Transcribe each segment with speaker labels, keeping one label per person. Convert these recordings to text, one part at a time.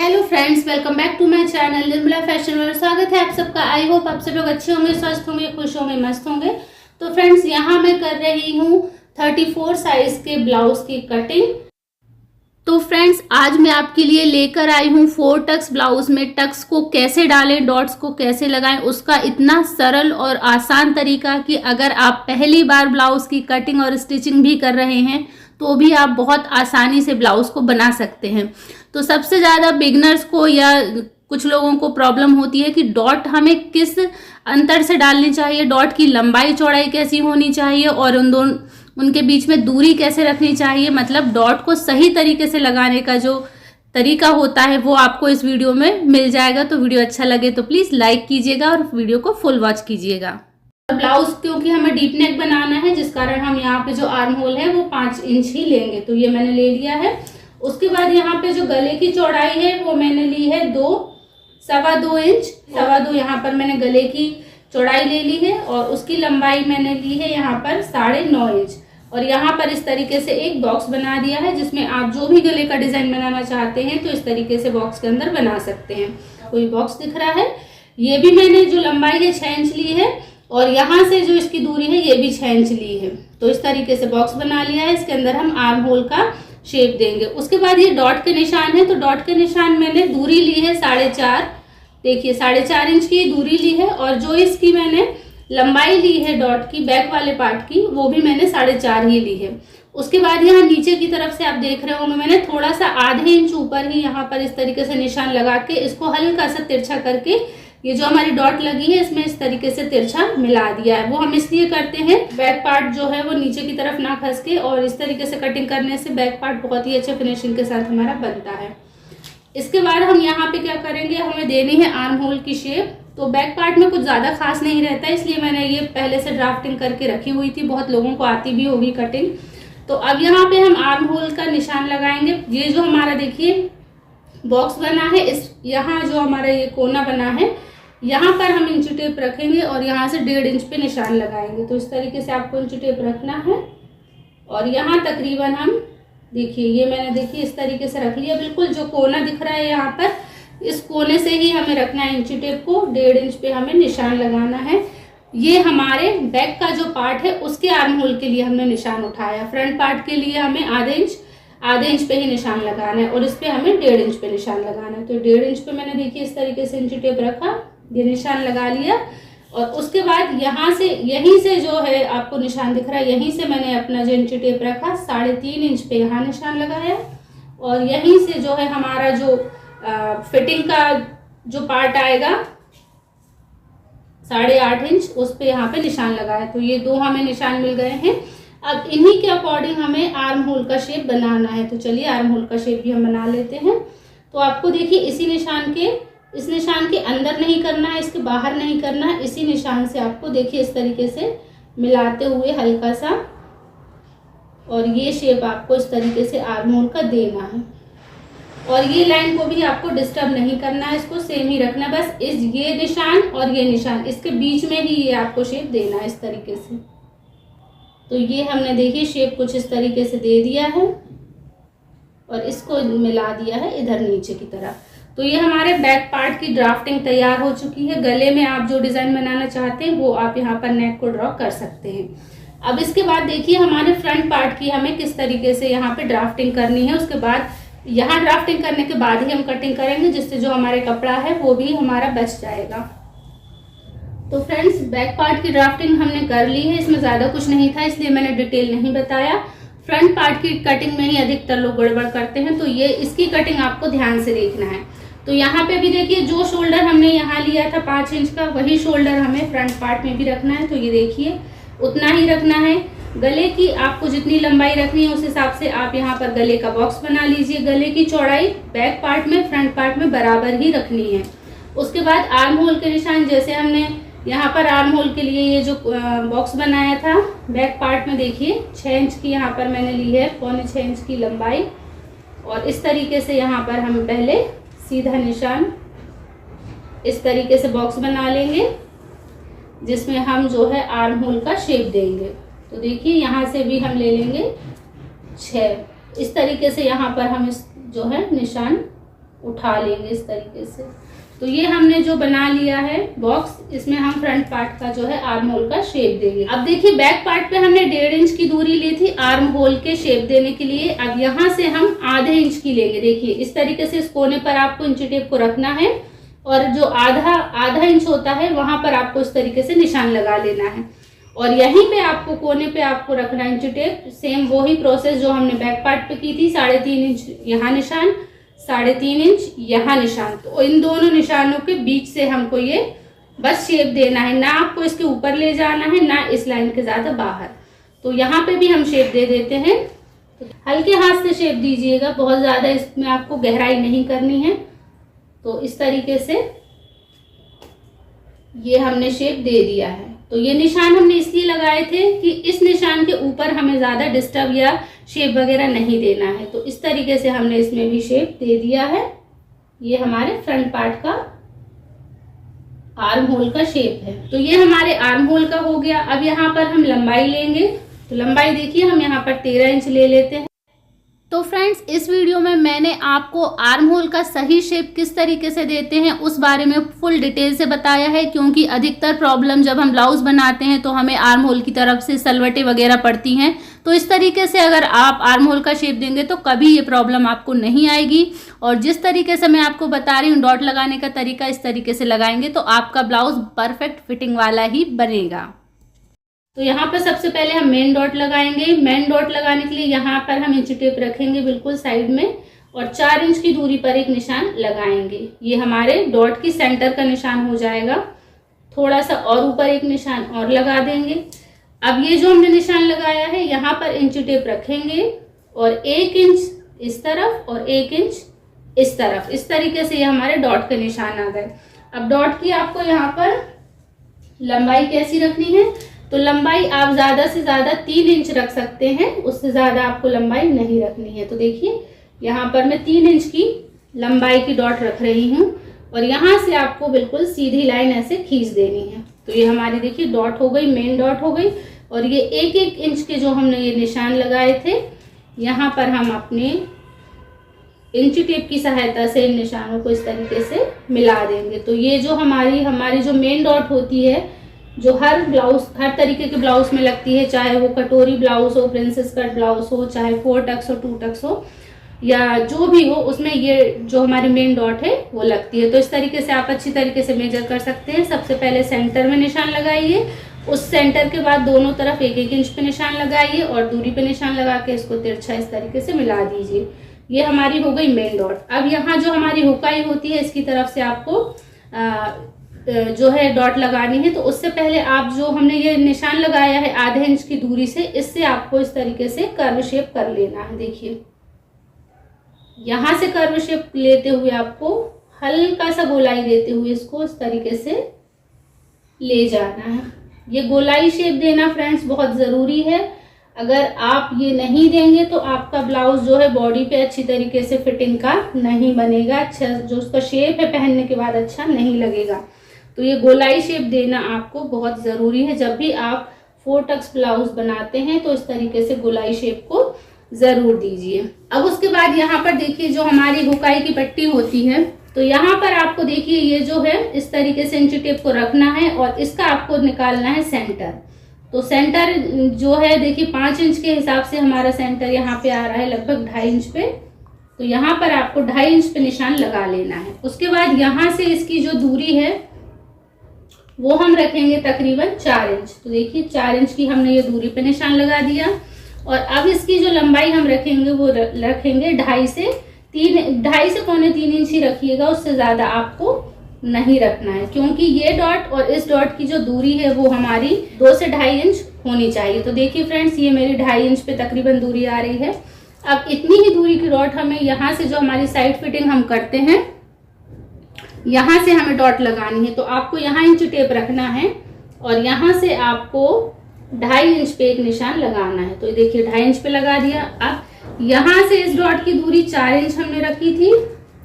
Speaker 1: Hello friends, welcome back to my channel Nirmala fashion world. स्वागत है आप सबका। आई होप आप सब लोग अच्छे होंगे, स्वस्थ होंगे, खुश होंगे, मस्त होंगे। तो फ्रेंड्स, यहाँ मैं कर रही हूँ 34 साइज के ब्लाउज की कटिंग। तो फ्रेंड्स, आज मैं आपके लिए लेकर आई हूँ 4 टक्स ब्लाउज में टक्स को कैसे डालें, डॉट्स को कैसे लगाएं, उसका इतना सरल और आसान तरीका कि अगर आप पहली बार ब्लाउज की कटिंग और स्टिचिंग भी कर रहे हैं तो भी आप बहुत आसानी से ब्लाउज को बना सकते हैं। तो सबसे ज़्यादा बिगनर्स को या कुछ लोगों को प्रॉब्लम होती है कि डॉट हमें किस अंतर से डालनी चाहिए, डॉट की लंबाई चौड़ाई कैसी होनी चाहिए और उनके बीच में दूरी कैसे रखनी चाहिए। मतलब डॉट को सही तरीके से लगाने का जो तरीका होता है वो आपको इस वीडियो में मिल जाएगा। तो वीडियो अच्छा लगे तो प्लीज़ लाइक कीजिएगा और वीडियो को फुल वॉच कीजिएगा। ब्लाउज क्योंकि हमें डीप नेक बनाना है, जिस कारण हम यहाँ पे जो आर्म होल है वो 5 इंच ही लेंगे, तो ये मैंने ले लिया है। उसके बाद यहाँ पे जो गले की चौड़ाई है वो मैंने ली है 2.25 इंच। 2.25 यहाँ पर मैंने गले की चौड़ाई ले ली है और उसकी लंबाई मैंने ली है यहाँ पर 9.5 इंच। और यहाँ पर इस तरीके से एक बॉक्स बना दिया है, जिसमें आप जो भी गले का डिजाइन बनाना चाहते हैं तो इस तरीके से बॉक्स के अंदर बना सकते हैं। कोई बॉक्स दिख रहा है। ये भी मैंने जो लंबाई है 6 इंच ली है और यहाँ से जो इसकी दूरी है ये भी 6 इंच ली है। तो इस तरीके से बॉक्स बना लिया है। इसके अंदर हम आर्म होल का शेप देंगे। उसके बाद ये डॉट के निशान है, तो डॉट के निशान मैंने दूरी ली है 4.5। देखिए 4.5 इंच की दूरी ली है और जो इसकी मैंने लंबाई ली है डॉट की बैक वाले पार्ट की वो भी मैंने 4.5 ही ली है। उसके बाद यहाँ नीचे की तरफ से आप देख रहे होंगे मैंने थोड़ा सा आधे इंच ऊपर ही यहाँ पर इस तरीके से निशान लगा के इसको हल्का सा तिरछा करके ये जो हमारी डॉट लगी है इसमें इस तरीके से तिरछा मिला दिया है। वो हम इसलिए करते हैं बैक पार्ट जो है वो नीचे की तरफ ना खसके, और इस तरीके से कटिंग करने से बैक पार्ट बहुत ही अच्छे फिनिशिंग के साथ हमारा बनता है। इसके बाद हम यहाँ पे क्या करेंगे, हमें देनी है आर्म होल की शेप। तो बैक पार्ट में कुछ ज्यादा खास नहीं रहता है, इसलिए मैंने ये पहले से ड्राफ्टिंग करके रखी हुई थी। बहुत लोगों को आती भी होगी कटिंग। तो अब यहाँ पे हम आर्म होल का निशान लगाएंगे। ये जो हमारा देखिए बॉक्स बना है, इस यहाँ जो हमारा ये कोना बना है यहाँ पर हम इंची टेप रखेंगे और यहाँ से 1.5 इंच पे निशान लगाएंगे। तो इस तरीके से आपको इंची टेप रखना है और यहाँ तकरीबन हम देखिए ये मैंने देखिए इस तरीके से रख लिया। बिल्कुल जो कोना दिख रहा है यहाँ पर इस कोने से ही हमें रखना है इंची टेप को। 1.5 इंच पे हमें निशान लगाना है। ये हमारे बैक का जो पार्ट है उसके आर्म होल के लिए हमने निशान उठाया। फ्रंट पार्ट के लिए हमें आधे इंच पे ही निशान लगाना है और इस पे हमें 1.5 इंच पे निशान लगाना है। तो 1.5 इंच पे मैंने देखिए इस तरीके से इंची टेप रखा, ये निशान लगा लिया। और उसके बाद यहाँ से यहीं से जो है आपको निशान दिख रहा है, यहीं से मैंने अपना जो इंची टेप रखा 3.5 इंच पे यहाँ निशान लगाया और यहीं से जो है हमारा जो फिटिंग का जो पार्ट आएगा 8.5 इंच उस पे यहाँ पे निशान लगाया। तो ये 2 हमें निशान मिल गए हैं। अब इन्हीं के अकॉर्डिंग हमें आर्म होल का शेप बनाना है। तो चलिए आर्म होल का शेप भी हम बना लेते हैं। तो आपको देखिए इस निशान के अंदर नहीं करना है, इसके बाहर नहीं करना है, इसी निशान से आपको देखिए इस तरीके से मिलाते हुए हल्का सा, और ये शेप आपको इस तरीके से आर्म होल का देना है। और ये लाइन को भी आपको डिस्टर्ब नहीं करना है, इसको सेम ही रखना है। बस ये निशान और ये निशान इसके बीच में ही ये आपको शेप देना है इस तरीके से। तो ये हमने देखिए शेप कुछ इस तरीके से दे दिया है और इसको मिला दिया है इधर नीचे की तरफ। तो ये हमारे बैक पार्ट की ड्राफ्टिंग तैयार हो चुकी है। गले में आप जो डिजाइन बनाना चाहते हैं वो आप यहाँ पर नेक को ड्रॉ कर सकते हैं। अब इसके बाद देखिए हमारे फ्रंट पार्ट की हमें किस तरीके से यहाँ पे ड्राफ्टिंग करनी है। उसके बाद यहाँ ड्राफ्टिंग करने के बाद ही हम कटिंग करेंगे, जिससे जो हमारे कपड़ा है वो भी हमारा बच जाएगा। तो फ्रेंड्स, बैक पार्ट की ड्राफ्टिंग हमने कर ली है। इसमें ज्यादा कुछ नहीं था इसलिए मैंने डिटेल नहीं बताया। फ्रंट पार्ट की कटिंग में ही अधिकतर लोग गड़बड़ करते हैं, तो ये इसकी कटिंग आपको ध्यान से देखना है। तो यहाँ पे भी देखिए जो शोल्डर हमने यहाँ लिया था 5 इंच का, वही शोल्डर हमें फ्रंट पार्ट में भी रखना है। तो ये देखिए उतना ही रखना है। गले की आपको जितनी लंबाई रखनी है उस हिसाब से आप यहाँ पर गले का बॉक्स बना लीजिए। गले की चौड़ाई बैक पार्ट में फ्रंट पार्ट में बराबर ही रखनी है। उसके बाद आर्म होल के निशान, जैसे हमने यहाँ पर आर्म होल के लिए ये जो बॉक्स बनाया था बैक पार्ट में, देखिए 6 इंच की यहाँ पर मैंने ली है, 6.25 इंच की लंबाई। और इस तरीके से यहाँ पर हम पहले सीधा निशान इस तरीके से बॉक्स बना लेंगे, जिसमें हम जो है आर्म होल का शेप देंगे। तो देखिए यहाँ से भी हम ले लेंगे 6। इस तरीके से यहाँ पर हम इस जो है निशान उठा लेंगे इस तरीके से। तो ये हमने जो बना लिया है बॉक्स, इसमें हम फ्रंट पार्ट का जो है आर्म होल का शेप देंगे। अब देखिए बैक पार्ट पे हमने 1.5 इंच की दूरी ली थी आर्म होल के शेप देने के लिए। अब यहाँ से हम आधे इंच की लेंगे। देखिए इस तरीके से इस कोने पर आपको इंची टेप को रखना है और जो आधा इंच होता है वहां पर आपको इस तरीके से निशान लगा लेना है और यहीं पे आपको कोने पे आपको रखना है इंची टेप। सेम वही प्रोसेस जो हमने बैक पार्ट पे की थी, 3.5 इंच यहाँ निशान, 3.5 इंच यहाँ निशान। तो इन दोनों निशानों के बीच से हमको ये बस शेप देना है, ना आपको इसके ऊपर ले जाना है ना इस लाइन के ज्यादा बाहर। तो यहाँ पे भी हम शेप दे देते हैं। तो हल्के हाथ से शेप दीजिएगा, बहुत ज्यादा इसमें आपको गहराई नहीं करनी है। तो इस तरीके से ये हमने शेप दे दिया है। तो ये निशान हमने इसलिए लगाए थे कि इस निशान के ऊपर हमें ज्यादा डिस्टर्ब या शेप वगैरह नहीं देना है। तो इस तरीके से हमने इसमें भी शेप दे दिया है। ये हमारे फ्रंट पार्ट का आर्म होल का शेप है। तो ये हमारे आर्म होल का हो गया। अब यहाँ पर हम लंबाई लेंगे। तो लंबाई देखिए हम यहाँ पर 13 इंच ले लेते हैं। तो फ्रेंड्स इस वीडियो में मैंने आपको आर्म होल का सही शेप किस तरीके से देते हैं उस बारे में फुल डिटेल से बताया है, क्योंकि अधिकतर प्रॉब्लम जब हम ब्लाउज बनाते हैं तो हमें आर्म होल की तरफ से सलवटें वगैरह पड़ती हैं। तो इस तरीके से अगर आप आर्म होल का शेप देंगे तो कभी ये प्रॉब्लम आपको नहीं आएगी। और जिस तरीके से मैं आपको बता रही हूँ डॉट लगाने का तरीका, इस तरीके से लगाएंगे तो आपका ब्लाउज परफेक्ट फिटिंग वाला ही बनेगा। तो यहाँ पर सबसे पहले हम मेन डॉट लगाएंगे। मेन डॉट लगाने के लिए यहाँ पर हम इंची टेप रखेंगे बिल्कुल साइड में और 4 इंच की दूरी पर एक निशान लगाएंगे। ये हमारे डॉट की सेंटर का निशान हो जाएगा। थोड़ा सा और ऊपर एक निशान और लगा देंगे। अब ये जो हमने निशान लगाया है यहाँ पर इंची टेप रखेंगे और 1 इंच इस तरफ और 1 इंच इस तरफ, इस तरीके से ये हमारे डॉट के निशान आ गए। अब डॉट की आपको यहाँ पर लंबाई कैसी रखनी है, तो लंबाई आप ज्यादा से ज्यादा 3 इंच रख सकते हैं, उससे ज्यादा आपको लंबाई नहीं रखनी है। तो देखिए यहाँ पर मैं 3 इंच की लंबाई की डॉट रख रही हूँ और यहाँ से आपको बिल्कुल सीधी लाइन ऐसे खींच देनी है। तो ये हमारी देखिए डॉट हो गई, मेन डॉट हो गई। और ये 1-1 इंच के जो हमने ये निशान लगाए थे यहाँ पर हम अपने इंची टेप की सहायता से इन निशानों को इस तरीके से मिला देंगे। तो ये जो हमारी जो मेन डॉट होती है, जो हर तरीके के ब्लाउज में लगती है, चाहे वो कटोरी ब्लाउज हो, प्रिंसेस कट ब्लाउज हो, चाहे 4 टक्स हो, 2 टक्स हो या जो भी हो, उसमें ये जो हमारी मेन डॉट है वो लगती है। तो इस तरीके से आप अच्छी तरीके से मेजर कर सकते हैं। सबसे पहले सेंटर में निशान लगाइए, उस सेंटर के बाद दोनों तरफ 1-1 इंच पे निशान लगाइए और दूरी पे निशान लगा के इसको तिरछा इस तरीके से मिला दीजिए। ये हमारी हो गई मेन डॉट। अब यहाँ जो हमारी हुकाई होती है इसकी तरफ से आपको जो है डॉट लगानी है। तो उससे पहले आप जो हमने ये निशान लगाया है आधे इंच की दूरी से, इससे आपको इस तरीके से कर्व शेप कर लेना है। देखिए यहाँ से कर्व शेप लेते हुए आपको हल्का सा गोलाई देते हुए इसको इस तरीके से ले जाना है। ये गोलाई शेप देना फ्रेंड्स बहुत ज़रूरी है। अगर आप ये नहीं देंगे तो आपका ब्लाउज जो है बॉडी पे अच्छी तरीके से फिटिंग का नहीं बनेगा, अच्छा जो उसका शेप है पहनने के बाद अच्छा नहीं लगेगा। तो ये गोलाई शेप देना आपको बहुत ज़रूरी है। जब भी आप 4 टक्स ब्लाउज बनाते हैं तो इस तरीके से गोलाई शेप को ज़रूर दीजिए। अब उसके बाद यहाँ पर देखिए जो हमारी हुकाई की पट्टी होती है, तो यहाँ पर आपको देखिए ये जो है इस तरीके से इंची टेप को रखना है और इसका आपको निकालना है सेंटर। तो सेंटर जो है देखिए 5 इंच के हिसाब से हमारा सेंटर यहाँ पे आ रहा है लगभग 2.5 इंच पे। तो यहाँ पर आपको 2.5 इंच पे निशान लगा लेना है। उसके बाद यहाँ से इसकी जो दूरी है वो हम रखेंगे तकरीबन 4 इंच। तो देखिए 4 इंच की हमने ये दूरी पे निशान लगा दिया और अब इसकी जो लंबाई हम रखेंगे वो रखेंगे 2.5 से 3.5 इंच ही रखिएगा, उससे ज़्यादा आपको नहीं रखना है, क्योंकि ये डॉट और इस डॉट की जो दूरी है वो हमारी 2 से 2.5 इंच होनी चाहिए। तो देखिए फ्रेंड्स ये मेरी 2.5 इंच पे तकरीबन दूरी आ रही है। अब इतनी ही दूरी की डॉट हमें यहाँ से जो हमारी साइड फिटिंग हम करते हैं यहाँ से हमें डॉट लगानी है। तो आपको यहाँ इंच टेप रखना है और यहाँ से आपको 2.5 इंच पे एक निशान लगाना है। तो देखिए 2.5 इंच पे लगा दिया। अब यहाँ से इस डॉट की दूरी 4 इंच हमने रखी थी।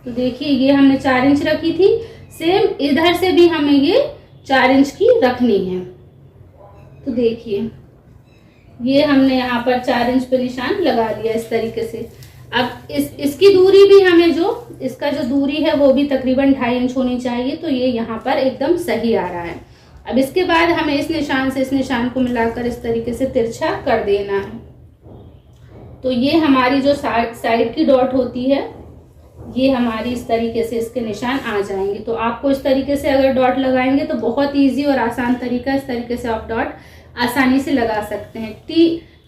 Speaker 1: तो देखिए ये हमने 4 इंच रखी थी, सेम इधर से भी हमें ये 4 इंच की रखनी है। तो देखिए ये हमने यहाँ पर 4 इंच पे निशान लगा लिया इस तरीके से। अब इसकी दूरी भी हमें इसका जो दूरी है वो भी तकरीबन 2.5 इंच होनी चाहिए। तो ये यहाँ पर एकदम सही आ रहा है। अब इसके बाद हमें इस निशान से इस निशान को मिलाकर इस तरीके से तिरछा कर देना है। तो ये हमारी जो साइड की डॉट होती है, ये हमारी इस तरीके से इसके निशान आ जाएंगे। तो आपको इस तरीके से अगर डॉट लगाएंगे तो बहुत ईजी और आसान तरीका, इस तरीके से आप डॉट आसानी से लगा सकते हैं।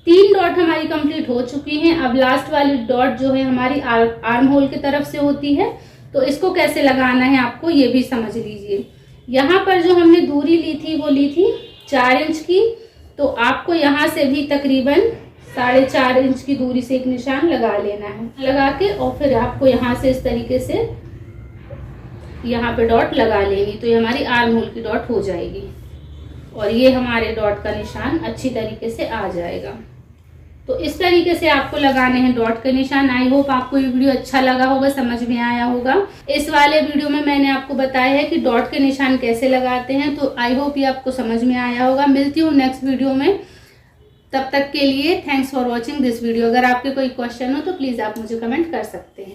Speaker 1: 3 डॉट हमारी कंप्लीट हो चुकी हैं। अब लास्ट वाली डॉट जो है हमारी आर्म होल की तरफ से होती है। तो इसको कैसे लगाना है आपको ये भी समझ लीजिए। यहाँ पर जो हमने दूरी ली थी वो ली थी 4 इंच की। तो आपको यहाँ से भी तकरीबन 4.5 इंच की दूरी से एक निशान लगा लेना है। लगा के और फिर आपको यहाँ से इस तरीके से यहाँ पे डॉट लगा लेनी। तो ये हमारी आर्म होल की डॉट हो जाएगी और ये हमारे डॉट का निशान अच्छी तरीके से आ जाएगा। तो इस तरीके से आपको लगाने हैं डॉट के निशान। आई होप आपको ये वीडियो अच्छा लगा होगा, समझ में आया होगा। इस वाले वीडियो में मैंने आपको बताया है कि डॉट के निशान कैसे लगाते हैं। तो आई होप ये आपको समझ में आया होगा। मिलती हूँ नेक्स्ट वीडियो में, तब तक के लिए thanks for watching this video. अगर आपके कोई क्वेश्चन हो तो प्लीज़ आप मुझे कमेंट कर सकते हैं।